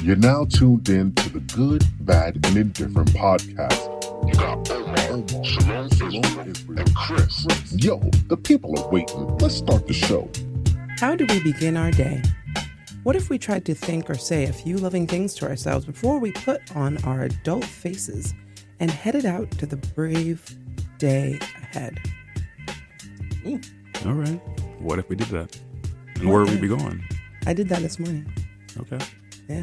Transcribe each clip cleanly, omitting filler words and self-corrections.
You're now tuned in to the Good, Bad, and Indifferent podcast. You got Omar, ShalomIsrael, and Chris. Yo, the people are waiting. Let's start the show. How do we begin our day? What if we tried to think or say a few loving things to ourselves before we put on our adult faces and headed out to the brave day ahead? All right. What if we did that? And where would we be going? I did that this morning. Okay. Yeah.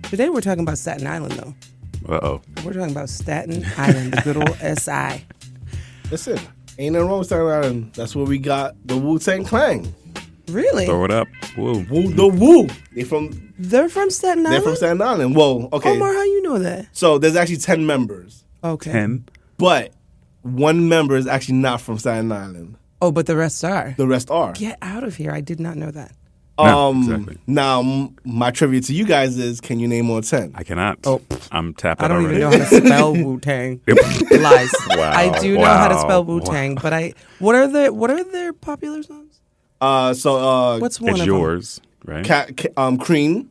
Today we're talking about Staten Island, though. Uh-oh. We're talking about Staten Island, the good old SI. Listen, ain't nothing wrong with Staten Island. That's where we got the Wu-Tang Clan. Really? Throw it up. Woo. The Wu. They're from Staten Island? They're from Staten Island. Well, okay. Omar, how you know that? So there's actually 10 members. Okay. 10. But one member is actually not from Staten Island. Oh, but the rest are. The rest are. Get out of here. I did not know that. No, exactly. Now, my trivia to you guys is, can you name more 10? I cannot. Oh. I'm tapped I out don't already. even know how to spell Wu-Tang. Lies. Wow. I do know how to spell Wow. Wu-Tang, but what are their popular songs? What's one It's of yours, right? Cream.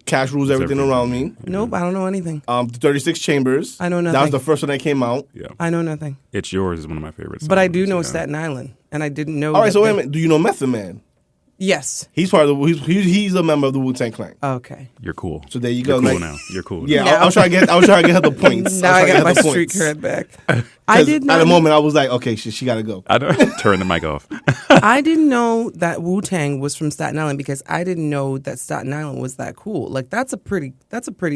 Cash rules everything everything. around me. them? Nope, I don't know anything. 36 Chambers. I know That was nothing. the first one that came out. Yeah. I know nothing. It's yours is one of my favorites. But I do know Staten Island, and I didn't know. All right, that so wait a they- minute. Do you know Method Man? Yes. He's part of the. He's a member of the Wu-Tang Clan. Okay. You're cool. So there you go. You're cool Like- now. You're cool. Yeah, Yeah, I was trying to get her the points. Now I got my the street points. cred back. I did At not. the moment, I was like, okay, she got to go. I don't turn the mic off. I didn't know that Wu-Tang was from Staten Island because I didn't know that Staten Island was that cool. Like that's a pretty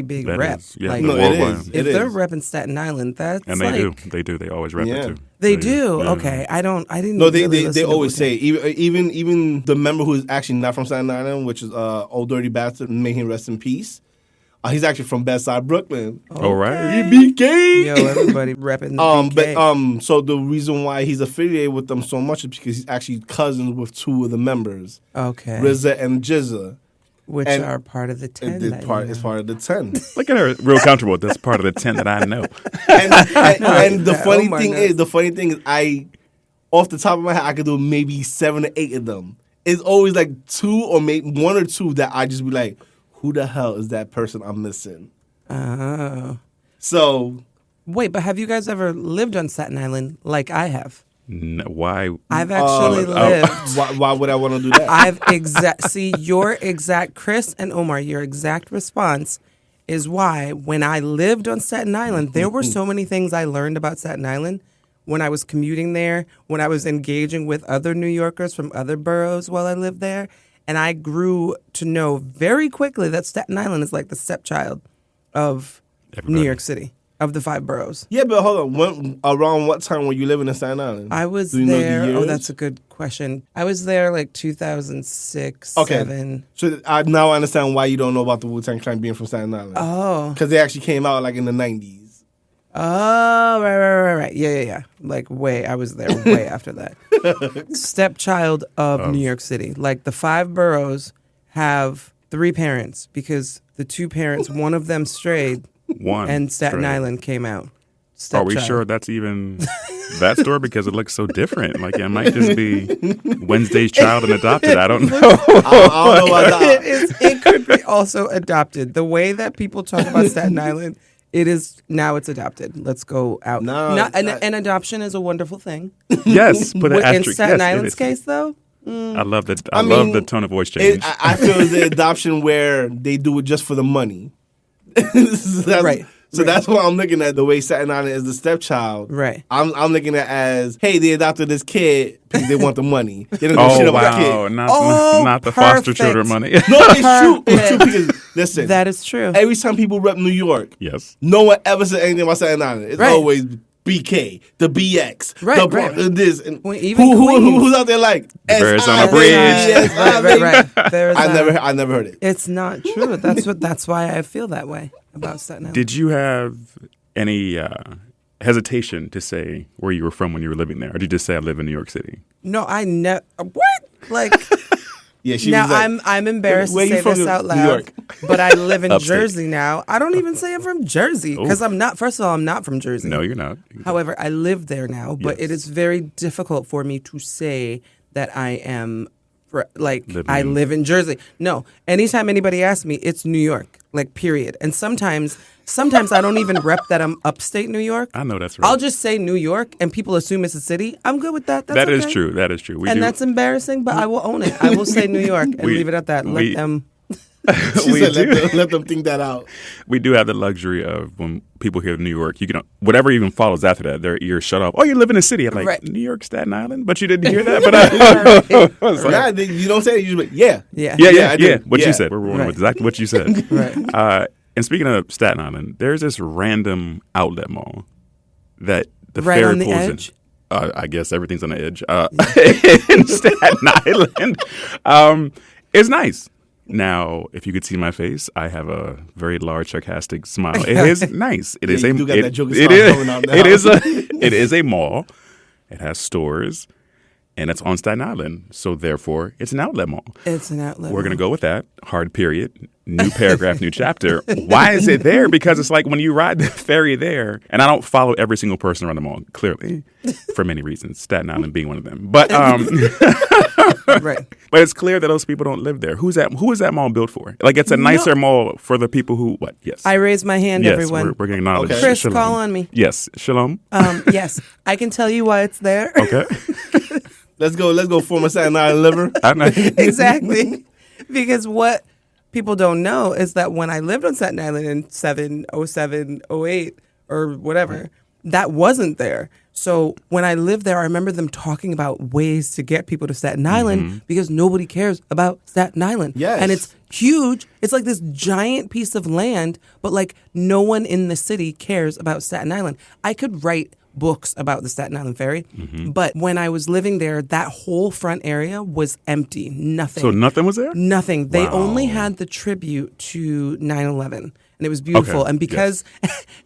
big That rep. is, yeah, Like, No, it worldwide. is. if they're repping Staten Island, that's And they like, do. They do. They always rep Yeah. it too. They do. Yeah. Okay. I didn't. No, they really they listen to always Wu-Tang. say even the member who is actually not from Staten Island, which is O.D.B, may he rest in peace. He's actually from Bedside, Brooklyn. All right. BK. Yo, everybody repping. But so the reason why he's affiliated with them so much is because he's actually cousins with two of the members, Okay. RZA and Jizza. Which and are part of the 10. It's that you part know. of the 10. Look at her, real comfortable with this part of the 10 that I know. and the Yeah, funny Omar thing knows. is, I, off the top of my head, I could do maybe 7 or 8 of them. It's always like 2 or maybe 1 or 2 that I just be like, who the hell is that person I'm missing? Oh. So Wait, but have you guys ever lived on Staten Island like I have? Why? I've actually lived. why would I want to do that? See your exact Chris and Omar, your exact response is why when I lived on Staten Island, there were so many things I learned about Staten Island when I was commuting there, when I was engaging with other New Yorkers from other boroughs while I lived there, and I grew to know very quickly that Staten Island is like the stepchild of Everybody. New York City, of the 5 boroughs. Yeah, but hold on. Around what time were you living in Staten Island? I was Do you know the there. Oh, years? that's a good question. I was there like 2006, Okay. 7. So I now understand why you don't know about the Wu-Tang Clan being from Staten Island. Oh. Because they actually came out like in the 90s. Oh, right. Yeah. Like I was there way after that. Stepchild of New York City. Like the 5 boroughs have 3 parents because the 2 parents, one of them strayed One. and Staten straight. Island came out. Are we Stepchild. sure that's even that story? Because it looks so different. Like it might just be Wednesday's Child and Adopted. I don't know. I don't know about that. It could be also adopted. The way that people talk about Staten Island, it's adopted. Let's go out. No, An adoption is a wonderful thing. Yes, put an In asterisk. Staten Yes, it Island's is. case, though, I love that. I I love mean, the tone of voice change. I feel it's the adoption where they do it just for the money. Right. So that's what I'm looking at. The way Staten Island is the stepchild. Right. I'm looking at as, hey, they adopted this kid because they want the money. They don't give a shit Oh about the wow! kid. Not the foster perfect. children money. No, it's true. It's true Perfect. because listen, that is true. every time people rep New York, Yes. no one ever said anything about Staten Island. It's Right. always BK, the BX, Right, the right. this, and Well, even who's out there like birds on SI, the bridge. yes, Right. There's I never heard it. It's not true. That's why I feel that way about Staten Island. Did you have any hesitation to say where you were from when you were living there, or did you just say I live in New York City? No, I never. What? Like Yeah, she now was like, I'm embarrassed where to you say from, this out New loud. York? But I live in Upstate. Jersey now. I don't even say I'm from Jersey because I'm not. First of all, I'm not from Jersey. No, you're not. However, I live there now, but Yes. it is very difficult for me to say that I am like Living I in- live in Jersey. No, anytime anybody asks me, it's New York, like period. And sometimes I don't even rep that I'm upstate New York. I know that's right. I'll just say New York, and people assume it's a city. I'm good with that. That's That is okay. true. That is true. We And do. that's embarrassing, but I will own it. I will say New York and leave it at that. Let them. She we said, do. let them think that out. We do have the luxury of when people hear New York, you can whatever even follows after that, their ears shut off. Oh, you live in a city. I'm like, Right. New York, Staten Island? But you didn't hear that? But I was like, Nah, you don't say it. You just be like, Yeah. I do. What Yeah. you said. We're rolling Right. with exactly what you said. Right. And speaking of Staten Island, there's this random outlet mall that the Right ferry on the pulls edge? in. I guess everything's on the edge. In Staten Island. It's nice. Now, if you could see my face, I have a very large sarcastic smile. It is nice. It is you a do got that joking it smile is coming out now. it is a mall. It has stores, and it's on Staten Island. So therefore, it's an outlet mall. It's an outlet. We're going to go with that. Hard period. New paragraph, new chapter. Why is it there? Because it's like when you ride the ferry there, and I don't follow every single person around the mall, clearly, for many reasons, Staten Island being one of them. But Right. but it's clear that those people don't live there. Who is that mall built for? Like, it's a nicer mall for the people who, what? Yes. I raise my hand, yes, everyone. we're getting knowledge. Okay. Chris, Shalom. call on me. Yes. Shalom. Yes, I can tell you why it's there. Okay. Let's go former Staten Island liver. I know. Exactly. Because what people don't know is that when I lived on Staten Island in 07, 08, or whatever, that wasn't there. So when I lived there, I remember them talking about ways to get people to Staten Island because nobody cares about Staten Island. Yes. And it's huge. It's like this giant piece of land, but like no one in the city cares about Staten Island. I could write books about the Staten Island Ferry, but when I was living there, that whole front area was empty. Nothing. So nothing was there? Nothing. They Wow. only had the tribute to 9/11, and it was beautiful. Okay. And because,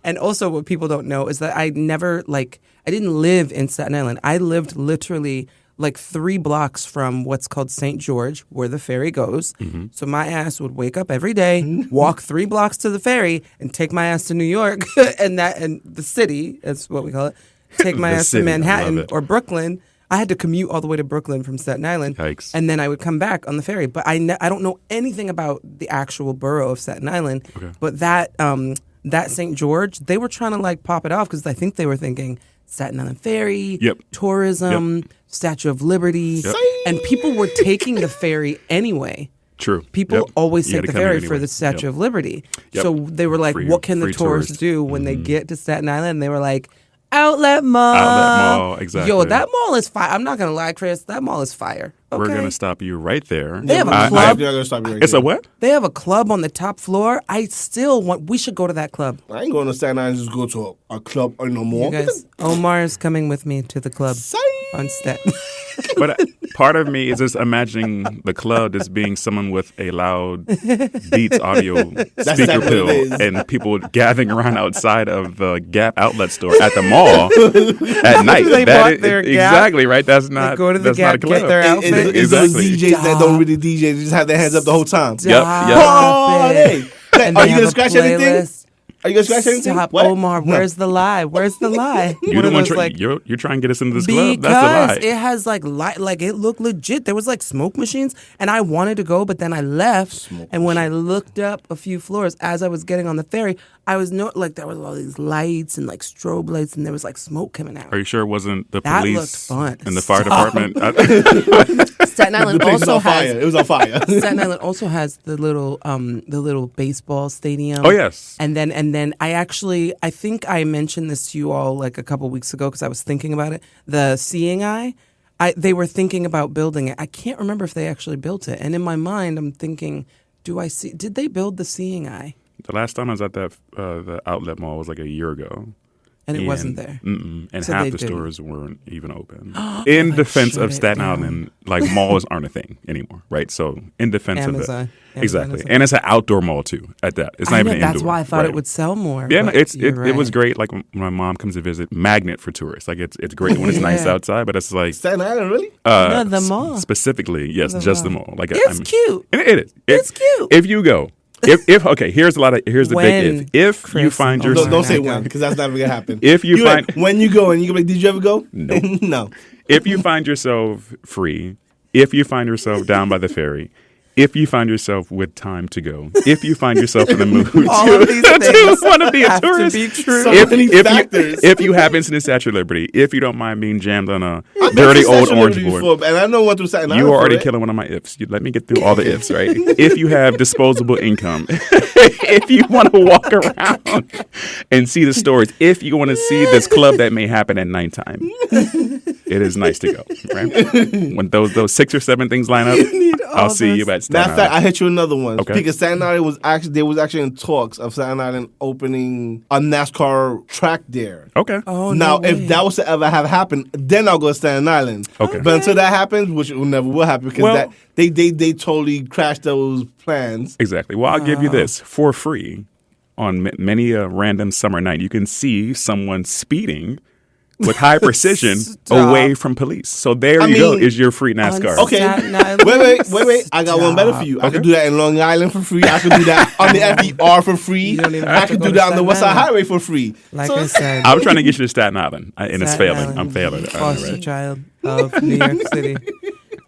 and also what people don't know is that I didn't live in Staten Island. I lived literally like 3 blocks from what's called St. George, where the ferry goes. So my ass would wake up every day, walk 3 blocks to the ferry, and take my ass to New York, and the city, that's what we call it. Take my The ass city, to I love Manhattan it. or Brooklyn. I had to commute all the way to Brooklyn from Staten Island. Yikes. And then I would come back on the ferry. But I don't know anything about the actual borough of Staten Island. Okay. But that St. George, they were trying to like pop it off because I think they were thinking Staten Island Ferry, Yep. tourism, Statue of Liberty. Yep. And people were taking the ferry anyway. True. People Yep. always You had take to the come here ferry for anyway. the Statue Yep. of Liberty. Yep. So they were like, Free- what can the free tourists tourist. do when they get to Staten Island? And they were like, Outlet Mall. Outlet Mall, exactly. Yo, that mall is fire. I'm not going to lie, Chris. That mall is fire. Okay? We're going to stop you right there. They have a I'm club. not gonna stop you right It's there. a what? They have a club on the top floor. I still want. We should go to that club. I ain't going to Staten Island just go to a club or no more. You guys, Omar is coming with me to the club on Staten. But part of me is just imagining the club as being someone with a loud Beats audio speaker exactly what pill it is. and people gathering around outside of the Gap outlet store at the mall at night. They That bought is- their Gap. exactly right. That's not. go to the that's not a Gap, get club. their outfit. It's those Exactly. DJs that don't really DJ. They just have their hands up the whole time. Stop yep. Oh, it. hey. And Are they you have gonna a scratch anything? playlist. Are you gonna scratch anything? Stop, What? Omar. No. Where's the lie? Where's the lie? You One the of one those, like, you're trying to get us into this because club. That's the lie. it has like light, like it looked legit. There was like smoke machines, and I wanted to go, but then I left. And when I looked up a few floors as I was getting on the ferry, I was like there was all these lights and like strobe lights, and there was like smoke coming out. Are you sure it wasn't the That police looked fun. and the fire Stop. department? Staten Island The place was also on fire. has It was on fire. Staten Island also has the little baseball stadium. Oh, yes. And then I think I mentioned this to you all like a couple weeks ago because I was thinking about it. The Seeing Eye, they were thinking about building it. I can't remember if they actually built it. And in my mind, I'm thinking, did they build the Seeing Eye? The last time I was at that the outlet mall was like a year ago. And it wasn't there. And So half they the didn't. stores weren't even open. In defense shut of it Staten down. Island, like malls aren't a thing anymore, right? So in defense Amazon. of Amazon it, exactly. is a- And it's an outdoor mall too. At that, it's not I even know, an that's indoor. why I thought right. it would sell more. Yeah, no, but it you're was right. great. Like when my mom comes to visit, magnet for tourists. Like it's great when it's nice Yeah. outside, but it's like Staten Island, really? No, the mall. specifically, yes, The just the mall. mall. Like It's cute. And it is. It's cute. If you go, if okay, here's the big When, if. If Chris, you find Omar, yourself, Don't say I got when, it. because that's never gonna happen. If you like, find- when you go and you go like, did you ever go? Nope. No. if you find yourself free if you find yourself down by the ferry, if you find yourself with time to go, if you find yourself in the mood All of these things want to be a have tourist, to be true. So many factors. if you happen to the Statue of Liberty, if you don't mind being jammed on a I've been dirty to old Statue of orange Liberty board, before, and I know what through Staten Island. you are already for it. killing one of my ifs. You let me get through all the ifs, right? If you have disposable income, if you want to walk around and see the stories, if you want to see this club that may happen at nighttime, it is nice to go, right? When those 6 or 7 things line up, I'll see you at Staten Matter of fact, I Island. hit you another one. Okay. Because Staten Island was actually in talks of Staten Island opening a NASCAR track there. Okay. Oh, Now, no if way. that was to ever have happened, then I'll go to Staten Island. Okay. But until that happens, which will never will happen, because Well- they totally crashed those plans. Exactly. Well, I'll give you this for free. On many a random summer night, you can see someone speeding with high precision Stop. away from police. So there I you go. mean, Is your free NASCAR? Okay. Staten Island. Wait. I got one better for you. I could do that in Long Island for free. I could do that on the FDR for free. You don't even I have to could go do to that on the Staten West Side Island. Highway for free. Like So- I said, I'm trying to get you to Staten Island, and it's Staten failing. I'm Island, failing. Foster Right. child of New York City.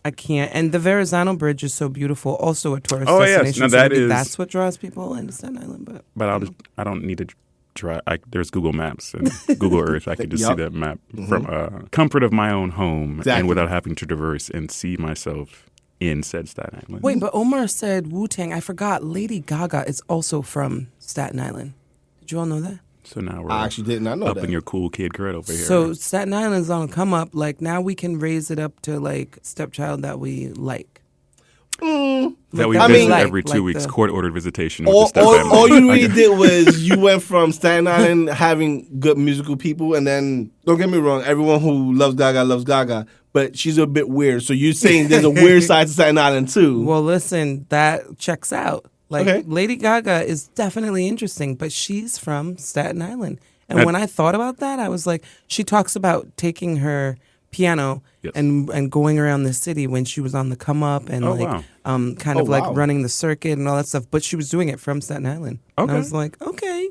I can't. And the Verrazano Bridge is so beautiful. Also a tourist Oh, yes. destination. Now so that maybe is- that's what draws people into Staten Island. But I don't need to try. There's Google Maps and Google Earth. I can just see Yup. that map from comfort of my own home Exactly. and without having to traverse and see myself in said Staten Island. wait, but Omar said Wu-Tang. I forgot. Lady Gaga is also from Staten Island. Did you all know that? So now we're I actually did not know up that. in your cool kid cred over here. So Staten Island's on a come up. Like now we can raise it up to like stepchild that we like. that we I visit mean- every 2 like weeks, the- court-ordered visitation with all, the step all, family. all you really did was you went from Staten Island having good musical people, and then don't get me wrong, everyone who loves Gaga, but she's a bit weird. So you're saying there's a weird side to Staten Island too? Well, listen, that checks out. Like Okay. Lady Gaga is definitely interesting, but she's from Staten Island. And That- when I thought about that, I was like, she talks about taking her piano Yes. and going around the city when she was on the come up and Oh, like wow. kind Oh, of like wow. running the circuit and all that stuff. But she was doing it from Staten Island. And I Okay. was like, okay.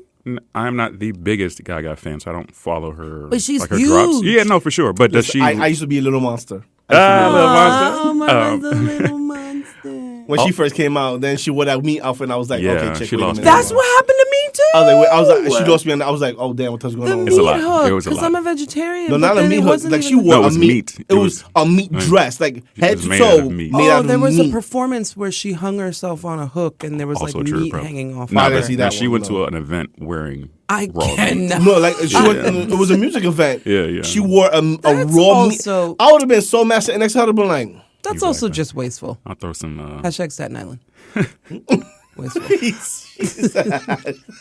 I'm not the biggest Gaga fan, so I don't follow her. But she's like her drops. huge. Yeah, no, for sure. But does she? I used to be a little monster. Little monster. Oh, my Um, was a little monster. When she first came out, then she wore that meat outfit, and I was like, Yeah, okay, chick, she wait a lost minute. That's what happened to me too. I was like, she lost me, and I was like, oh damn, what's going on? It's a meat lot. hook, It was a 'cause lot. I'm a vegetarian. No, but not a then meat it hook. wasn't Like she even- wore No, it a was meat. meat. It was a meat dress, like head was to made toe, out of meat. made out Oh, of there was meat. a performance where she hung herself on a hook and there was Also like true, meat bro. hanging off No, I of didn't her. see now that she one, went no. to an event wearing I raw meat. cannot. No, like she went, it was a music event. Yeah. She wore a That's raw meat. also- I would have been so mad sitting next to her. I'd have been like, That's also just wasteful. I'll throw some. Hashtag Staten Island. Wasteful.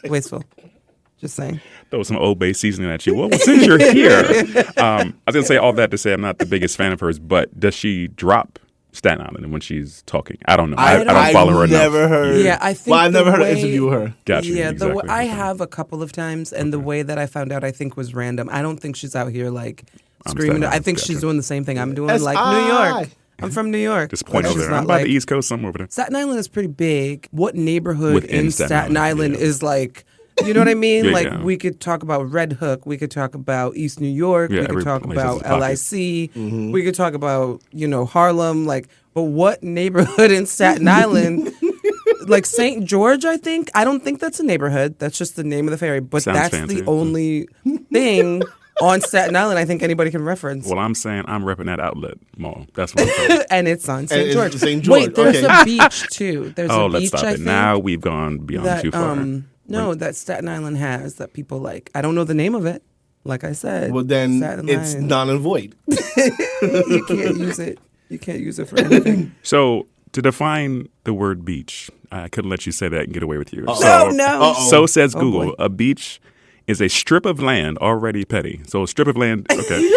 Wasteful. Just saying. Throw some Old Bay seasoning at you. Well, since you're here, I was gonna say all that to say I'm not the biggest fan of hers, but does she drop Staten Island when she's talking? I don't know. I don't follow her enough. Never heard. Yeah, I think. Well, I've the never heard way- an interview with her. Gotcha. Yeah, exactly. I have a couple of times, and the way that I found out, I think, was random. I don't think she's out here like I'm screaming. Staten I Island, think gotcha. she's doing the same thing I'm doing, S.I. like New York. I'm from New York. Just point Like, over she's there. I'm not by like- the East Coast, somewhere over there. Staten Island is pretty big. What neighborhood Within in Staten Staten Island, Island yeah. is like, you know what I mean? Yeah, like yeah. we could talk about Red Hook, we could talk about East New York, Yeah, we could every talk place has about its pocket. LIC, Mm-hmm. we could talk about, Harlem, like, but what neighborhood in Staten Island? Like St. George, I think. I don't think that's a neighborhood. That's just the name of the ferry. But Sounds that's fancy. the only thing on Staten Island I think anybody can reference. Well, I'm saying I'm repping that outlet mall. That's what I'm saying. And it's on And St. it's George. St. George, Wait, there's okay. a beach too. There's Oh, a let's beach, stop I it. think. Now we've gone beyond that too far. no, that Staten Island has that people like. I don't know the name of it. Like I said, Well, then Staten it's Island. null and void. You can't use it. You can't use it for anything. So to define the word beach, I couldn't let you say that and get away with you. Oh So, no! so says Oh, Google. boy. A beach is a strip of land already petty. So a strip of land, okay,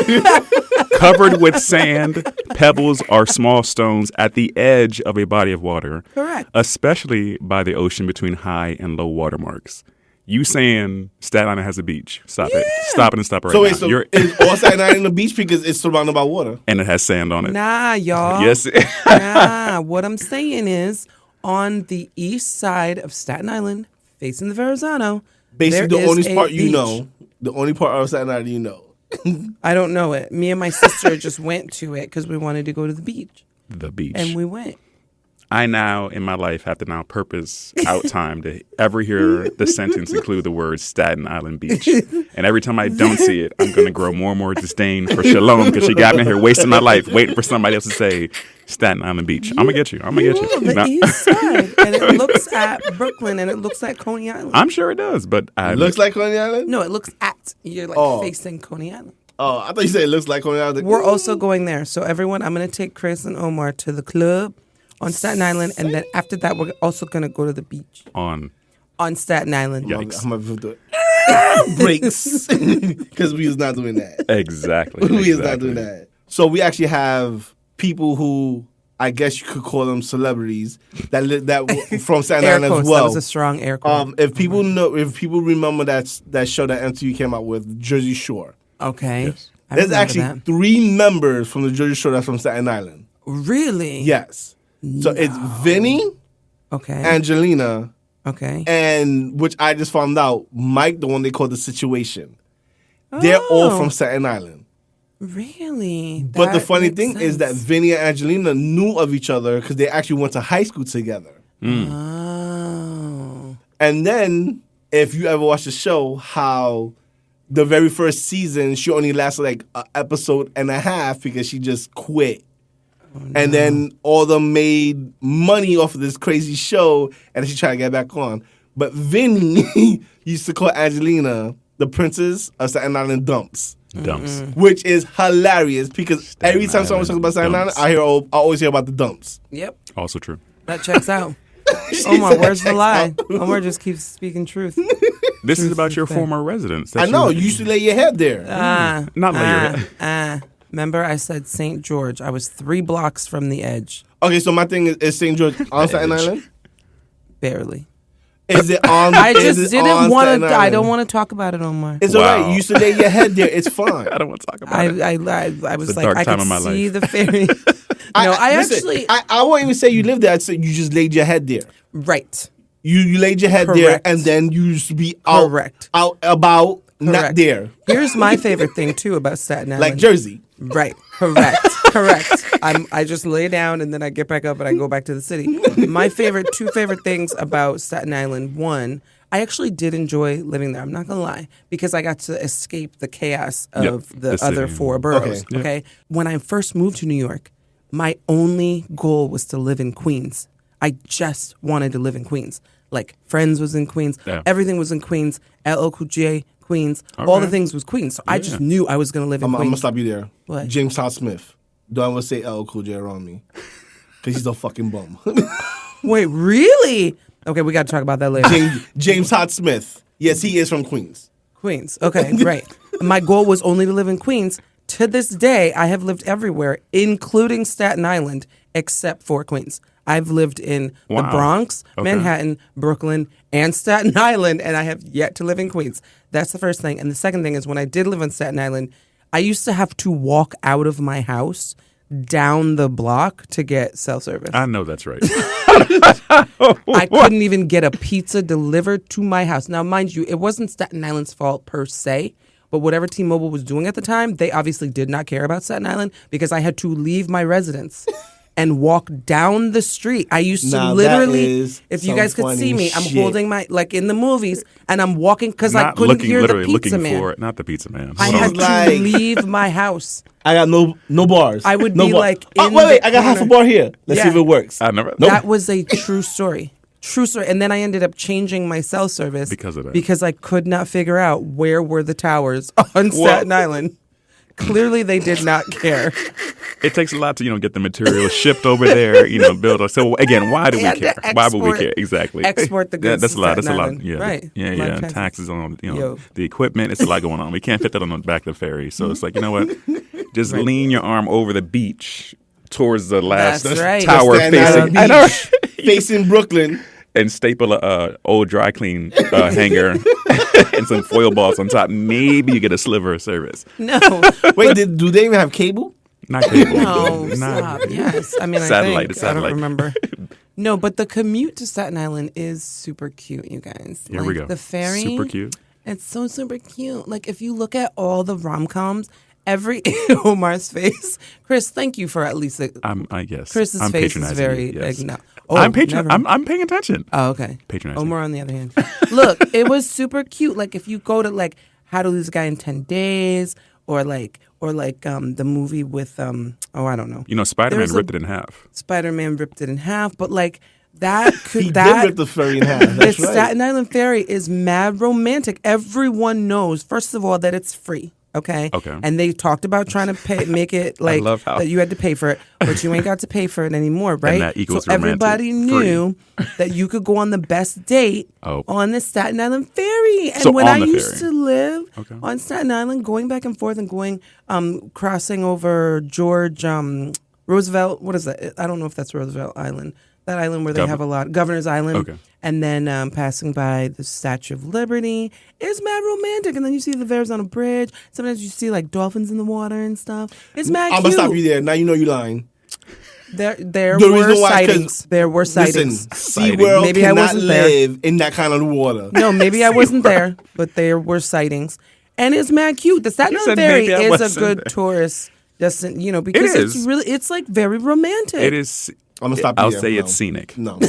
covered with sand, pebbles, or small stones at the edge of a body of water. Correct. Especially by the ocean between high and low water marks. You saying Staten Island has a beach? Stop it! Stop it and stop it right So now. wait, so is all Staten Island the beach because it's surrounded by water? And it has sand on it. Nah, y'all. Yes. Nah. What I'm saying is, on the east side of Staten Island, facing the Verrazano, Basically, there the is only a part you beach. know, the only part of Staten Island you know. I don't know it. Me and my sister just went to it because we wanted to go to the beach. The beach. And we went. I now, in my life, have to now purpose out time to ever hear the sentence include the words Staten Island Beach. And every time I don't see it, I'm going to grow more and more disdain for Shalom because she got me here wasting my life waiting for somebody else to say Staten Island Beach. I'm going to get you. I'm going to get you. The east side. And it looks at Brooklyn and it looks at Coney Island. I'm sure it does, but It looks like Coney Island? No, it looks at. You're like facing Coney Island. Oh, I thought you said it looks like Coney Island. We're also going there. So everyone, I'm going to take Chris and Omar to the club on Staten Island, and then after that, we're also gonna go to the beach on Staten Island. Yikes. I'm gonna do it. Breaks because we is not doing that. Exactly. We is not doing that. So we actually have people who I guess you could call them celebrities that from Staten Air Island quotes. as well. That was a strong air quote. If people remember that show that MTV came out with, Jersey Shore. Okay. Yes. I There's remember actually that. 3 members from the Jersey Shore that's from Staten Island. Really? Yes. So it's Vinny, Okay. Angelina, Okay. and which I just found out, Mike, the one they call The Situation. They're all from Staten Island. Really? But the That funny makes thing is that sense. Vinny and Angelina knew of each other because they actually went to high school together. Oh. And then, if you ever watch the show, how the very first season, she only lasted like an episode and a half because she just quit. And then all of them made money off of this crazy show, and she tried to get back on. But Vinny used to call Angelina the princess of Staten Island Dumps, which is hilarious because Staten every time someone Island talks about Staten Dumps. Island, I always hear about the dumps. Yep. Also true. That checks out. Omar, where's the lie? Omar just keeps speaking truth. This is about your fair. former residence. I know. You used to lay your head there. Not later. Remember, I said St. George. I was 3 blocks from the edge. Okay, so my thing is St. George on Staten Island? Barely. Is it on? I is just it didn't on want Staten to. I Island? don't want to talk about it, Omar. It's Wow. all right. You used to lay your head there. It's fine. I don't want to talk about it. I was It's a like, dark I time could in my see life. the ferry. Listen, I won't even say you lived there. I'd say you just laid your head there. Right. You laid your head there, Correct. and then you used to be out, Correct. out about, not Correct. there, Here's my favorite thing too about Staten Island. like Jersey. Right. Correct. Correct. I just lay down and then I get back up and I go back to the city. My two favorite things about Staten Island. One, I actually did enjoy living there. I'm not gonna lie, because I got to escape the chaos of the the other city. 4 boroughs. Okay. Okay. When I first moved to New York, my only goal was to live in Queens. I just wanted to live in Queens. Like Friends was in Queens. Yeah. Everything was in Queens. LL Cool J, Queens. All the things was Queens. So I just knew I was gonna live in I'm gonna Queens. stop you there. What? James Todd Smith. Don't ever say L. Cool J around me, because he's a fucking bum. Wait, really? Okay, we got to talk about that later. James Todd Smith. Yes, he is from Queens. Queens. Okay, right. My goal was only to live in Queens. To this day, I have lived everywhere, including Staten Island, except for Queens. I've lived in the Wow. Bronx, Okay. Manhattan, Brooklyn, and Staten Island, and I have yet to live in Queens. That's the first thing. And the second thing is when I did live on Staten Island, I used to have to walk out of my house down the block to get self-service. I know that's right. I couldn't even get a pizza delivered to my house. Now, mind you, it wasn't Staten Island's fault per se, but whatever T-Mobile was doing at the time, they obviously did not care about Staten Island because I had to leave my residence and walk down the street. I used to Now, that literally, is if you some guys could funny see me, I'm shit. holding my, like in the movies, and I'm walking because I Not couldn't looking, hear the literally pizza looking man. for it. Not the pizza man. I Hold had on. to Like- leave my house. I got no bars. I would no be bar. like oh, in wait, the I got half a corner. bar here. Let's see Yeah. if it works. I never. Nope. That was a true story. True story. And then I ended up changing my cell service Because of that. Because I could not figure out where were the towers on Staten Island. Clearly, they did not care. It takes a lot to get the material shipped over there. Build. So again, why do we And care? to Why would we export- care? Exactly. export the goods That's to a lot. That's a Staten lot. Island. Yeah. Right. Yeah. A lot Yeah. of taxes. Taxes on Yo. the equipment. It's a lot going on. We can't fit that on the back of the ferry. So it's like, you know what? Just lean your arm over the beach towards the last That's right. tower Staten Island facing. I know. Beach, facing Brooklyn. And staple a old dry clean hanger and some foil balls on top. Maybe you get a sliver of service. No. Wait, do they even have cable? Not cable. No, Not- stop. Yes. I mean, Satellite, I it's think. I don't satellite. remember. No, but the commute to Staten Island is super cute, you guys. Here we go. The ferry. Super cute. It's so super cute. Like if you look at all the rom-coms, every Omar's face. Chris, thank you for at least. Yes. Chris's I'm face is patronizing very. you, yes. I'm paying attention. Oh, okay. Patronizing. Omar, on the other hand, look, it was super cute. Like if you go to like How to Lose a Guy in 10 Days, or the movie with I don't know. You know, Spider-Man ripped it in half. Spider-Man ripped it in half, but like that could He that did rip the ferry in half. the That's right. Staten Island ferry is mad romantic. Everyone knows, first of all, that it's free. Okay. And they talked about trying to make it like love how- that you had to pay for it, but you ain't got to pay for it anymore, right? And that equals so everybody romantic. knew that you could go on the best date on the Staten Island ferry. And So when on I the used ferry. to live on Staten Island, going back and forth and going crossing over George Roosevelt, what is that? I don't know if that's Roosevelt Island. That island where they have a lot, Governor's Island. Okay. And then passing by the Statue of Liberty. It's mad romantic. And then you see the Verrazano Bridge. Sometimes you see like dolphins in the water and stuff. It's mad I'm cute. gonna stop you there. Now you know you're lying. There The were reason why is 'cause- sightings. There were sightings. Listen, SeaWorld Maybe I cannot wasn't there. live in that kind of water. No, maybe I wasn't there, but there were sightings. And it's mad cute. The Staten You Island said Ferry maybe I is a wasn't good there. tourist destination, because is. it's like very romantic. It is. I'm gonna stop you I'll there. say No. it's scenic. No.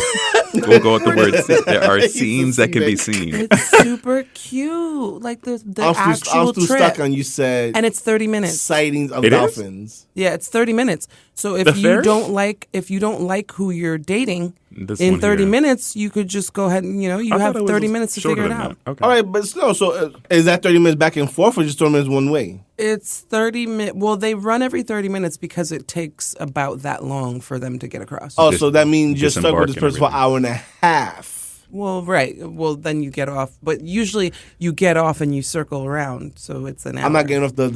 We'll go with the word. There are It's scenes that can be scenic. seen. It's super cute. Like the I'm actual still trip. stuck on you said And it's 30 minutes. sightings of It is? dolphins. Yeah, it's 30 minutes. So if The you ferry? don't like who you're dating This in one 30 here. minutes, you could just go ahead and you I have thought it was 30 minutes to shorter figure it than out. that. Okay. All right, but no. So is that 30 minutes back and forth, or just 30 minutes one way? It's 30 minutes. Well, they run every 30 minutes because it takes about that long for them to get across. Oh, Dis- so that means you're stuck with this disembark and person for an hour and a half. Well, right. Well, then you get off. But usually you get off and you circle around. So it's an hour. I'm not getting off the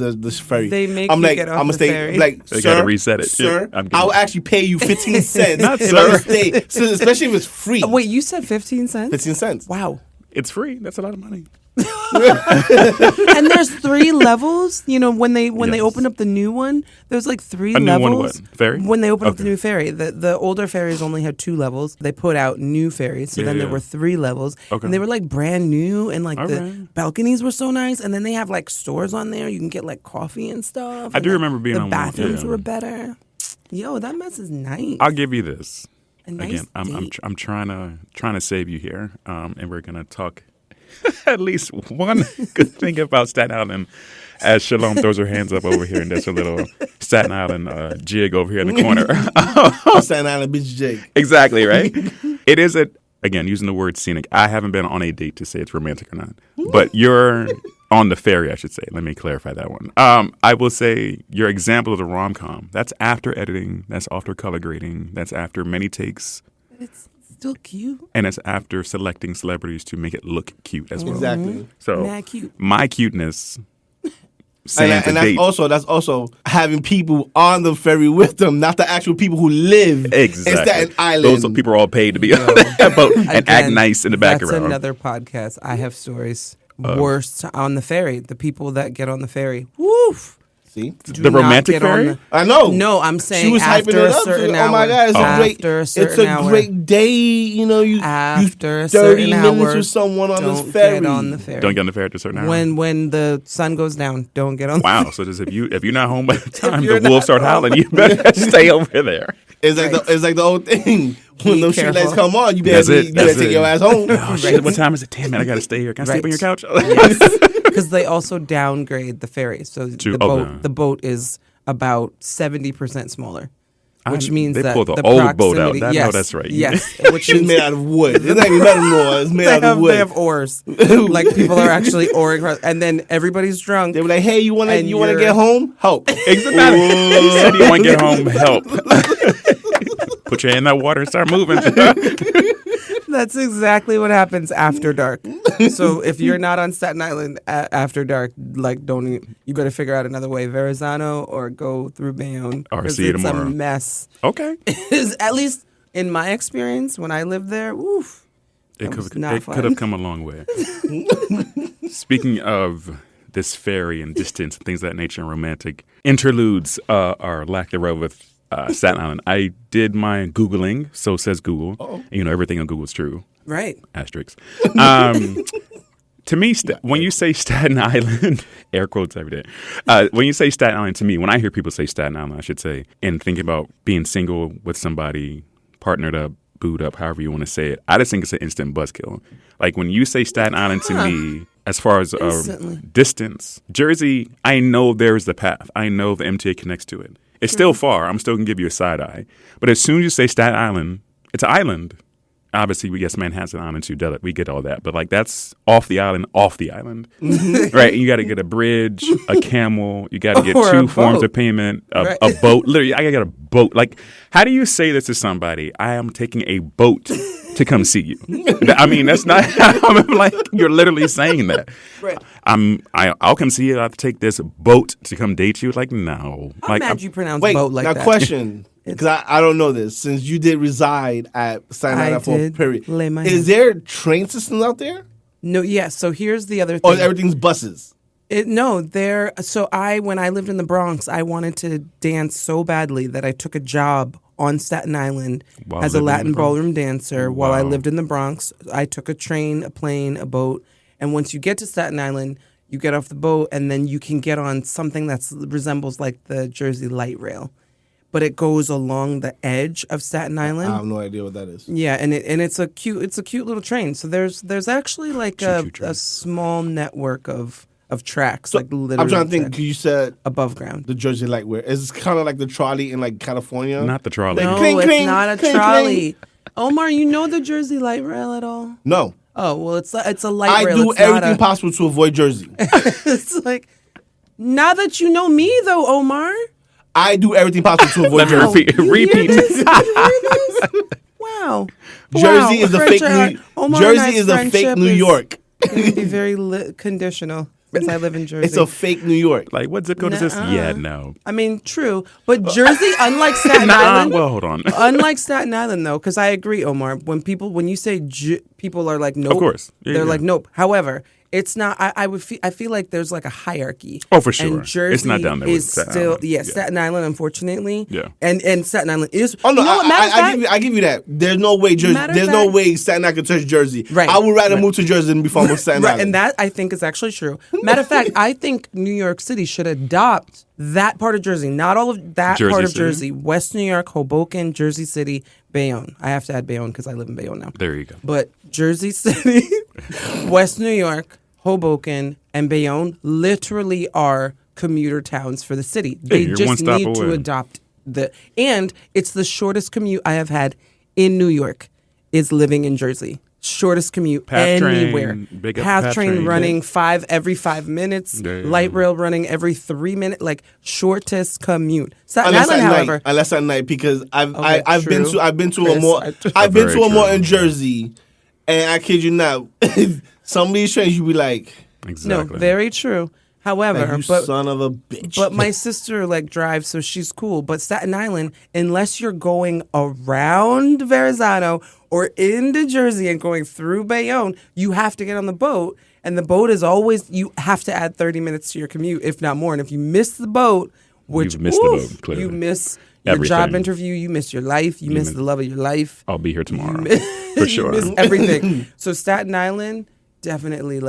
ferry. They make I'm you like, get off I'm gonna the stay. ferry. Like, They sir, gotta reset it. Sir, Yeah, I'm getting- I'll actually pay you 15 cents. Not if sir. I stay, so especially if it's free. Oh, wait, you said 15 cents? 15 cents. Wow. It's free. That's a lot of money. And there's 3 levels. You know, when they Yes. opened up the new one, there's like 3 A new levels. one what? Ferry? When they opened up the Okay. new ferry, the older ferries only had 2 levels. They put out new ferries, so Yeah, then there yeah. were 3 levels, Okay. and they were like brand new, and like All the right. balconies were so nice. And then they have like stores on there. You can get like coffee and stuff. I and do the- remember being the on one, bathrooms yeah. were better. Yo, that mess is nice. I'll give you this. A nice Again, I'm date. I'm trying to save you here, and we're gonna talk at least one good thing about Staten Island. As Shalom throws her hands up over here, and there's a little Staten Island jig over here in the corner. Staten Island bitch Jake. Exactly right. It is again using the word scenic. I haven't been on a date to say it's romantic or not, but you're on the ferry. I should say. Let me clarify that one. I will say your example of the rom-com. That's after editing. That's after color grading. That's after many takes. It's still cute. And it's after selecting celebrities to make it look cute as well. Exactly. So Mad cute. my cuteness, saying And to that's date, also having people on the ferry with them, not the actual people who live exactly. in Staten Island. Those people are all paid to be on that boat and act Again, nice in the That's background. another podcast. I have stories. Worst on the ferry. The people that get on the ferry. Woof. See? Do The not romantic get on ferry? the- I know. No, I'm She saying was hyping after it a up. certain Oh hour. my God, it's After a it's certain a hour. great day. You know, you After a 30 certain minutes hour, with someone on this don't ferry. get on the ferry. Don't get on the ferry at a certain hour. When the sun goes down, don't get on. Wow. So just if you're not home by the time you're the wolves start howling, you better stay over there. It's like it's like the old thing. When Be those street lights careful. come on, you That's better it. you better That's take it. your ass home. Oh shit! What time is it? Damn it! I gotta stay here. Can I sleep on your couch? Because they also downgrade the ferry, so okay. the boat is about 70% smaller, which means they that pulled the the old boat out. proximity- I know yes, that's right. Yes, which It's means made out of wood. It's not even metal anymore. It's made they out of have, wood. they have oars. Like people are actually oaring across, and then everybody's drunk. They were like, "Hey, you want And to you're- get home? Help!" Exactly. He said you want to get home. Help. Put your hand in that water and start moving. That's exactly what happens after dark. So if you're not on Staten Island after dark, like you better figure out another way, Verrazano or go through Bayonne. Or 'cause see you it's tomorrow. a mess. Okay. At least in my experience, when I lived there, oof. It That was could not fun. have come a long way. Speaking of this ferry and distance and things of that nature and romantic interludes or lack thereof with Staten Island, I did my Googling, so says Google. Uh-oh. You know, everything on Google is true. Right. Asterisks. To me, when you say Staten Island, air quotes every day. When you say Staten Island, to me, when I hear people say Staten Island, I should say, and thinking about being single with somebody, partnered up, booed up, however you want to say it, I just think it's an instant buzzkill. Like when you say Staten Island to me, as far as distance, Jersey, I know there's the path. I know the MTA connects to it. It's still far. I'm still going to give you a side eye. But as soon as you say Staten Island, it's an island. Obviously, we guess Manhattan Island too. We get all that, but like that's off the island, right? You got to get a bridge, a camel. You got to get two forms of payment, a boat. Literally, I got to get a boat. Like, how do you say this to somebody? I am taking a boat to come see you. I mean, that's not. I'm like, you're literally saying that. Right. I'll come see you. I'll take this boat to come date you. Like, no. I'm mad you pronounce wait, boat like now that. Question. Because I don't know this. Since you did reside at Staten Island for a period, is there train systems out there? No, yes. So here's the other thing. Or everything's buses? When I lived in the Bronx, I wanted to dance so badly that I took a job on Staten Island as a Latin ballroom dancer while I lived in the Bronx. I took a train, a plane, a boat. And once you get to Staten Island, you get off the boat and then you can get on something that resembles like the Jersey light rail. But it goes along the edge of Staten Island. I have no idea what that is. Yeah, and it's a cute little train. So there's actually like a small network of tracks, So like literally. I'm trying to think. 'Cause you said above ground. the Jersey light rail. Is it kind of like the trolley in like California? Not the trolley. No, Cling, it's cling, not a cling, trolley. Omar, you know the Jersey light rail at all? No. Oh well, it's a light I rail. do It's not everything possible to avoid Jersey. It's like now that you know me though, Omar. I do everything possible to avoid Jersey. Repeat. Wow. Jersey is a fake. Jersey is a fake New York. Going to be very conditional since I live in Jersey. It's a fake New York. Like, what zip code is this? Yeah, no. I mean, true, but Jersey, unlike Staten Island, Well, hold on. unlike Staten Island though, because I agree, Omar. When you say people are like nope, Of course. Yeah, they're yeah. like nope. However, it's not. I feel like there's like a hierarchy. Oh, for sure. And Jersey It's not down there with is Staten still Island. yeah, Yeah. Staten Island, unfortunately. Yeah. And Staten Island is. Oh no, you know what, matter of fact, I give you that. There's no way Jersey. Matter of There's no fact- way Staten Island can touch Jersey. Right. I would rather move to Jersey than be from Staten right, Island. and that I think is actually true. Matter of fact, I think New York City should adopt that part of Jersey, not all of that Jersey part of City? Jersey. West New York, Hoboken, Jersey City, Bayonne. I have to add Bayonne because I live in Bayonne now. There you go. But Jersey City, West New York, Hoboken, and Bayonne literally are commuter towns for the city. They you're one just stop need to away. adopt and it's the shortest commute I have had in New York is living in Jersey. Shortest commute Path train, anywhere. big up Path path train train. running every 5 minutes. Yeah. Light rail running every 3 minutes. Like shortest commute. Staten Unless Island, at however, night, unless at night, because I've been true. to a Chris, more I- I've been to Very a more true. in Jersey, and I kid you not, some of these trains you be like, Exactly. no, very true. However, you but son of a bitch. But my sister drives, so she's cool. But Staten Island, unless you're going around Verrazano or into Jersey and going through Bayonne, you have to get on the boat. And the boat is always, you have to add 30 minutes to your commute, if not more. And if you miss the boat, which You've missed the boat, clearly. you miss your job Everything. interview, you miss your life, you miss the love of your life. I'll be here tomorrow. You For sure. miss everything. So Staten Island, definitely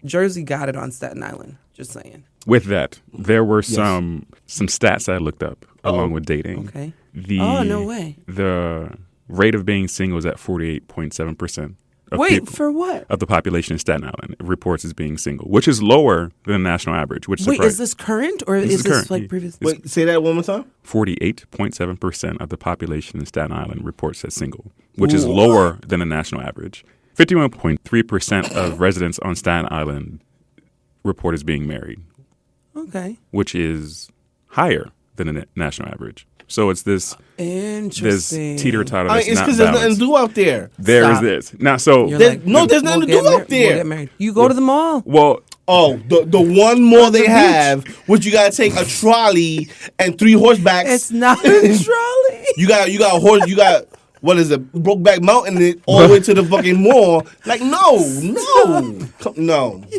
Jersey got it on Staten Island. Just saying. With that, there were some stats I looked up along with dating. Okay. Oh, no way. The rate of being single is at 48.7%. Wait, for what? Of the population in Staten Island reports as being single, which is lower than the national average. Which Wait, is this current or is this current. like previous? Wait, say that one more time. 48.7% of the population in Staten Island reports as single, which is lower than the national average. 51.3% of residents on Staten Island report as being married, Okay. which is higher than the national average. So it's this Interesting. teeter-totter I that's mean, it's not because there's nothing to balanced. do out there. There is Stop. this. Now, so You're There's nothing to get do out We'll there. get married. You go to the mall. well, Oh, the one more they have, which you gotta take a trolley and 3 horsebacks. It's not a trolley. You got a horse. You got what is it? Brokeback Mountain it all the way to the fucking mall. Like no.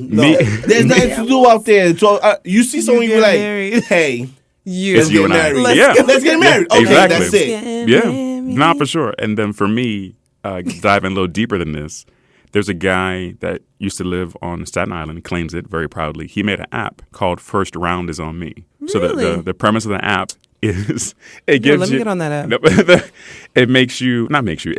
Me- There's nothing to do out there. So you see someone, you be get like, married. hey, it's you and I. married. Yeah. let's get married. Okay, Exactly. that's it. Yeah, not for sure. And then for me, diving a little deeper than this, There's a guy that used to live on Staten Island, claims it very proudly. He made an app called First Round is on Me. Really? So the premise of the app is it gives let me you, get on that app. it makes you, not makes you,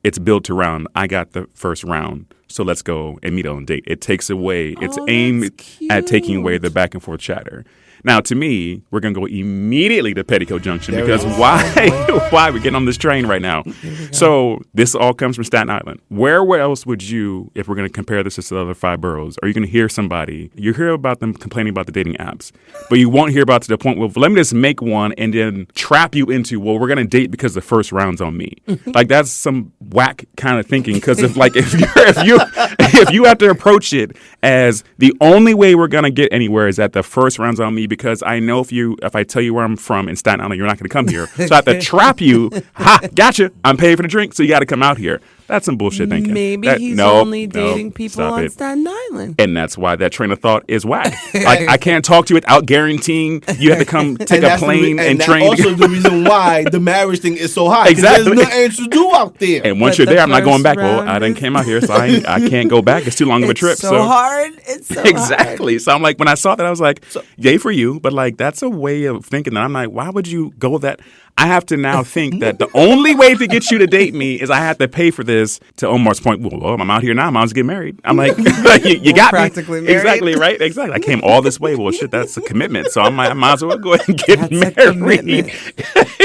it's built to round. I got the first round, so let's go and meet on a date. It takes away, it's aimed at taking away the back and forth chatter. Now, to me, we're going to go immediately to Petticoat Junction because why we're getting on this train right now? So this all comes from Staten Island. Where else would you, if we're going to compare this to the other 5 boroughs, are you going to hear somebody, you hear about them complaining about the dating apps, but you won't hear about to the point, well, let me just make one and then trap you into, well, we're going to date because the first round's on me. Like, that's some whack kind of thinking because if you have to approach it as the only way we're going to get anywhere is that the first round's on me because I know if I tell you where I'm from in Staten Island, you're not going to come here. So I have to trap you. Ha, gotcha. I'm paying for the drink, so you got to come out here. That's some bullshit thinking. Maybe he's only dating people on Staten Island. And that's why that train of thought is whack. Like, I can't talk to you without guaranteeing you have to come take a plane and train. That's also the reason why the marriage thing is so high. Exactly. There's nothing to do out there. And once you're there, I'm not going back. Well, I done came out here, so I can't go back. It's too long of a trip. It's so hard. It's so exactly. hard. So I'm like, when I saw that, I was like, yay for you. But like, that's a way of thinking that I'm like, why would you go that? I have to now think that the only way to get you to date me is I have to pay for this. To Omar's point, well, I'm out here now. I might as well get married. I'm like, you got practically me. Married. Exactly, right? Exactly. I came all this way. Well, shit, that's a commitment. So I might as well go ahead and get That's married.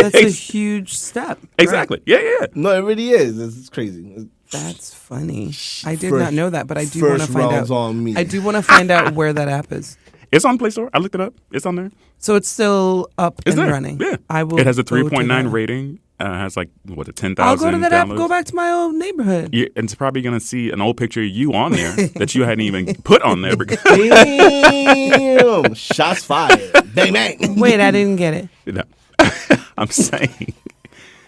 That's a huge step. Exactly. Right. Yeah. No, it really is. It's crazy. That's funny. I did not know that, but I do want to First find round's out. on me. I do want to find out where that app is. It's on Play Store. I looked it up. It's on there. So it's still up It's and there. running. Yeah. I will. It has a go to 3.9 that. rating. Has like, what, a 10,000 I'll go to that app. downloads. Go back to my old neighborhood. Yeah, and it's probably going to see an old picture of you on there that you hadn't even put on there. Damn. Shots fired. Bang, bang. Wait, I didn't get it. No. I'm saying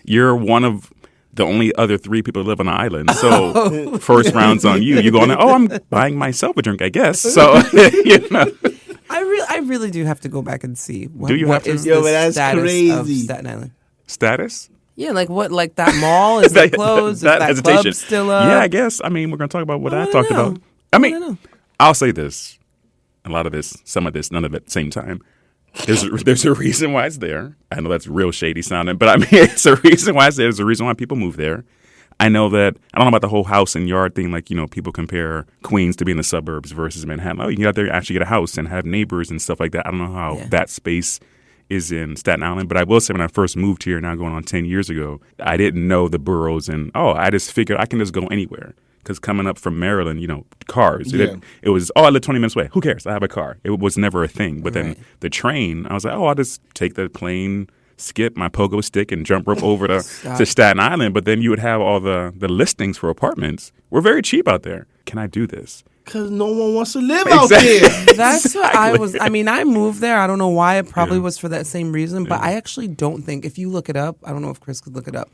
you're one of the only other 3 people that live on the island. So first round's on you. You're going, I'm buying myself a drink, I guess. So, you know. I really do have to go back and see what, Do you have to? is Yo, the but that's status crazy. of Staten Island. Status? Yeah, like what? Like that mall is it closed? Is that hesitation. club still up? Yeah, I guess. I mean, we're going to talk about what I talked know. about. I wanna know. mean, I'll say this. A lot of this, some of this, none of it at the same time. There's a reason why it's there. I know that's real shady sounding, but I mean, it's a reason why it's there. There's a reason why people move there. I know that, I don't know about the whole house and yard thing, like, people compare Queens to be in the suburbs versus Manhattan. Oh, you can get out there and actually get a house and have neighbors and stuff like that. I don't know how that space is in Staten Island, but I will say when I first moved here, now going on 10 years ago, I didn't know the boroughs and, I just figured I can just go anywhere. Because coming up from Maryland, cars. Yeah. It was, I live 20 minutes away. Who cares? I have a car. It was never a thing. But then the train, I was like, I'll just take the plane, skip my pogo stick and jump rope over to Staten Island. But then you would have all the listings for apartments. We're very cheap out there. Can I do this? Because no one wants to live out there. That's what I was. I mean, I moved there. I don't know why. It probably was for that same reason. But I actually don't think, if you look it up, I don't know if Chris could look it up.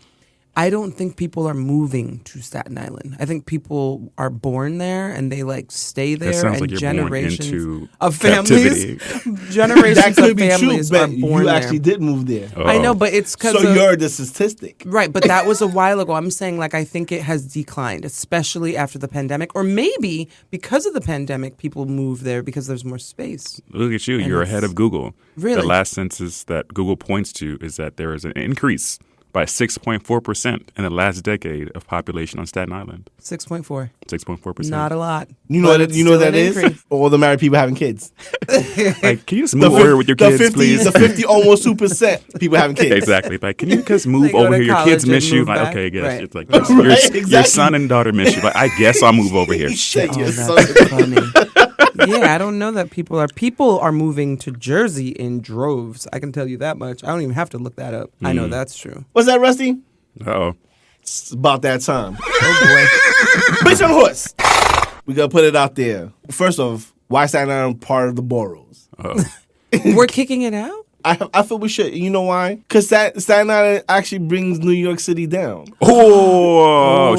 I don't think people are moving to Staten Island. I think people are born there and they stay there. That sounds and like you're generations born into of families, captivity. generations That could of be true, families are but born you there. actually did move there. I know, but it's because So you're the statistic. right. But that was a while ago. I'm saying I think it has declined, especially after the pandemic, or maybe because of the pandemic, people move there because there's more space. Look at you. You're ahead of Google. Really? The last census that Google points to is that there is an increase by 6.4% in the last decade of population on Staten Island. 6.4. 6.4%. Not a lot. You know But what it's you know still that an is? increase. All the married people having kids. Like, can you just move over here with your kids, 50, please? The 50 almost 2% people having kids. Exactly. Like, can you just move They go over to here? Your college kids and miss you. move Like, back. okay, I guess. Right. It's like, Right, your exactly. son and daughter miss you. Like, I guess I'll move over here. Shit, Oh, your that's son. funny. Yeah, I don't know that people are moving to Jersey in droves. I can tell you that much. I don't even have to look that up. I know that's true. What's that, Rusty? Uh-oh. It's about that time. Oh Bitch on horse. We gotta put it out there. First off, why Staten Island part of the boroughs? Uh-oh. boy. We're kicking it out? I feel we should. You know why? Because Staten Island actually brings New York City down. All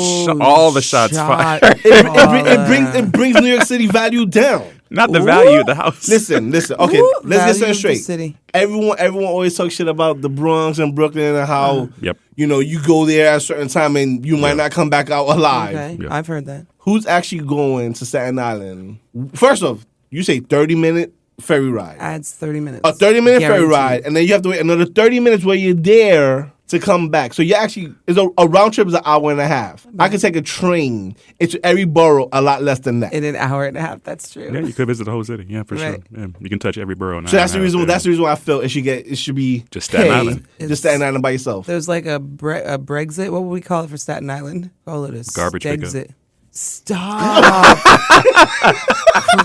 the shots fired. It brings New York City value down. Not the value of the house. Listen. Okay, Ooh, let's get value something of the straight. city. Everyone always talks shit about the Bronx and Brooklyn and how Yep. you go there at a certain time and you might not come back out alive. Okay, Yeah. I've heard that. who's actually going to Staten Island? First off, you say 30-minute ferry ride. Adds 30 minutes. A 30-minute ferry Guaranteed. ride, and then you have to wait another 30 minutes where you're there to come back. So you actually, a round trip is an hour and a half. I could take a train into every borough a lot less than that. In an hour and a half. That's true. Yeah, you could visit the whole city. Yeah, for sure. Right. Yeah, you can touch every borough. So that's the reason. That's the reason why I felt it should be Just Staten hey, Island. just Staten Island by yourself. There's like a Brexit. What would we call it for Staten Island? Call it a Garbage pickup. Stexit. Stop.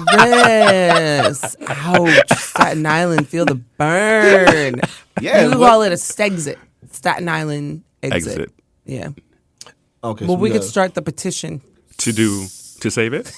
Chris. Ouch. Staten Island. Feel the burn. Yeah, You but- call it a Stexit. Staten Island exit. Exit. Yeah. Okay, Well, so we could start the petition. To save it.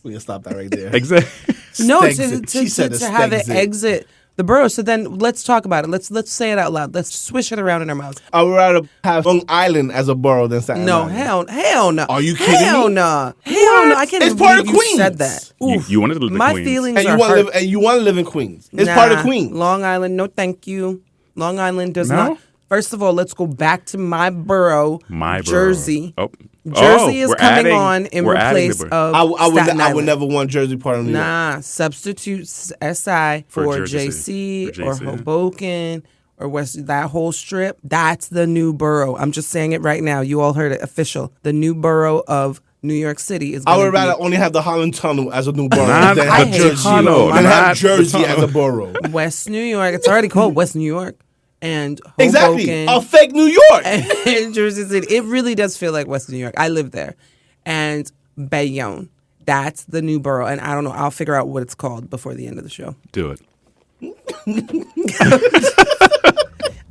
we can stop that right there. Exactly. No, Stexit. She said a to have it Stexit. exit the borough. So then let's talk about it. Let's say it out loud. Let's swish it around in our mouths. I would rather have Long Island as a borough than Staten No, Island. hell no. Are you kidding Hell me? no. Hell no. I can't It's even part of believe you Queens. said that. Oof. You wanted to live in My Queens. feelings And are you want hurt. to live and you want to live in Queens. It's part of Queens. Long Island, no thank you. Long Island does No? not. First of all, let's go back to my borough, My borough. Jersey. Oh. Jersey is we're coming adding- on in we're adding place the of borough. I Staten would Island. never want Jersey part of New York. Nah, substitute SI for Jersey JC City. For or JC. Hoboken or West. That whole strip, that's the new borough. I'm just saying it right now. You all heard it official. The new borough of New York City is I gonna would be rather only have the Holland Tunnel as a new borough Not than I have hate Jersey, tunnel, than have not the Jersey tunnel. as a borough. West New York. It's already called West New York. And Hoboken. Exactly, a fake New York. And Jersey City. It really does feel like West New York. I live there. And Bayonne. That's the new borough. And I don't know. I'll figure out what it's called before the end of the show. Do it.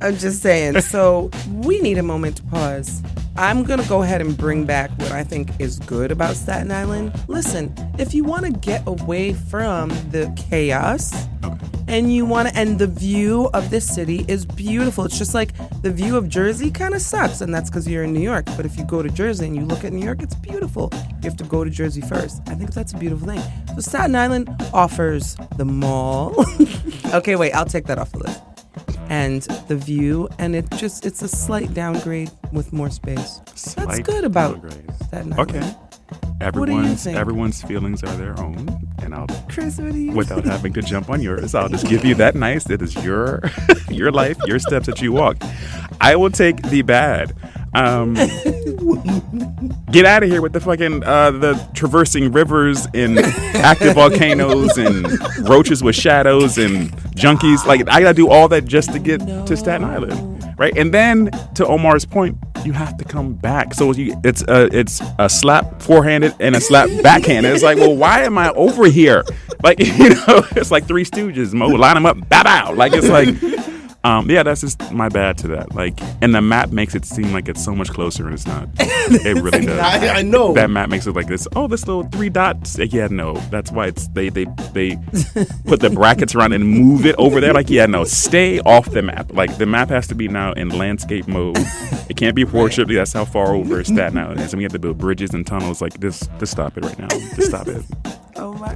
I'm just saying. So we need a moment to pause. I'm going to go ahead and bring back what I think is good about Staten Island. Listen, if you want to get away from the chaos and you want to, and the view of this city is beautiful. It's just like the view of Jersey kind of sucks, and that's because you're in New York. But if you go to Jersey and you look at New York, it's beautiful. You have to go to Jersey first. I think that's a beautiful thing. So Staten Island offers the mall. Okay, wait, I'll take that off the list. And the view, and it's a slight downgrade with more space. That's Slight good about downgrade. Staten Island. Okay. What do you think? Everyone's feelings are their own, and I'll Chris, what do you without think? having to jump on yours, I'll just give you that nice. It is your your life, your steps that you walk. I will take the bad. Get out of here with the fucking the traversing rivers and active volcanoes and roaches with shadows and junkies. Like I gotta do all that just to get to Staten Island, right? And then to Omar's point, you have to come back. So it's a slap forehanded and a slap backhanded. It's like, well, why am I over here? Like it's like Three Stooges. Mo, line them up, bow bow. Like it's like. Yeah, that's just my bad to that. Like, and the map makes it seem like it's so much closer, and it's not. It really does. I know. That map makes it like this. Oh, this little 3 dots. Yeah, no, that's why it's they put the brackets around and move it over there. Like, yeah, no, stay off the map. Like, the map has to be now in landscape mode. It can't be portrait. That's how far over Staten Island is, and we have to build bridges and tunnels. Like, just stop it right now. Just stop it. Oh my.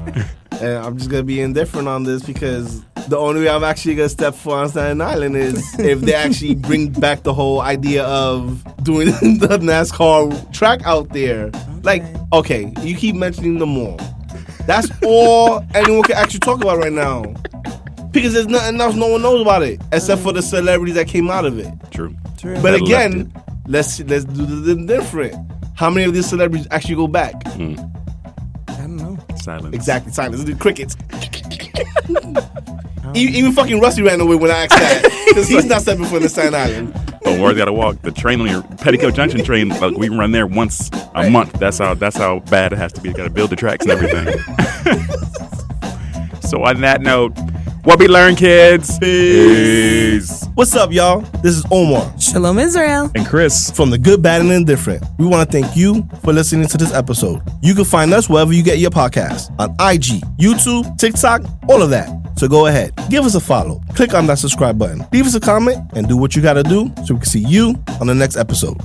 And I'm just gonna be indifferent on this because the only way I'm actually gonna step foot on Staten Island is if they actually bring back the whole idea of doing the NASCAR track out there. Like, okay, you keep mentioning the mall. That's all anyone can actually talk about right now. Because there's nothing else no one knows about it except for the celebrities that came out of it. True. True. But That again, left let's do the different. How many of these celebrities actually go back? I don't know. Silence. Exactly, silence. The crickets. Even fucking Rusty ran away when I asked that. Because he's not stepping foot in the Staten Island. But where's gotta walk? The train on your Petticoat Junction train, like we run there once a month. That's how bad it has to be. You gotta build the tracks and everything. So on that note, what we learn, kids? Peace. What's up, y'all? This is Omar ShalomIsrael. And Chris. from The Good, Bad, and Indifferent. We want to thank you for listening to this episode. You can find us wherever you get your podcasts, on IG, YouTube, TikTok, all of that. So go ahead, give us a follow, click on that subscribe button, leave us a comment, and do what you gotta do so we can see you on the next episode.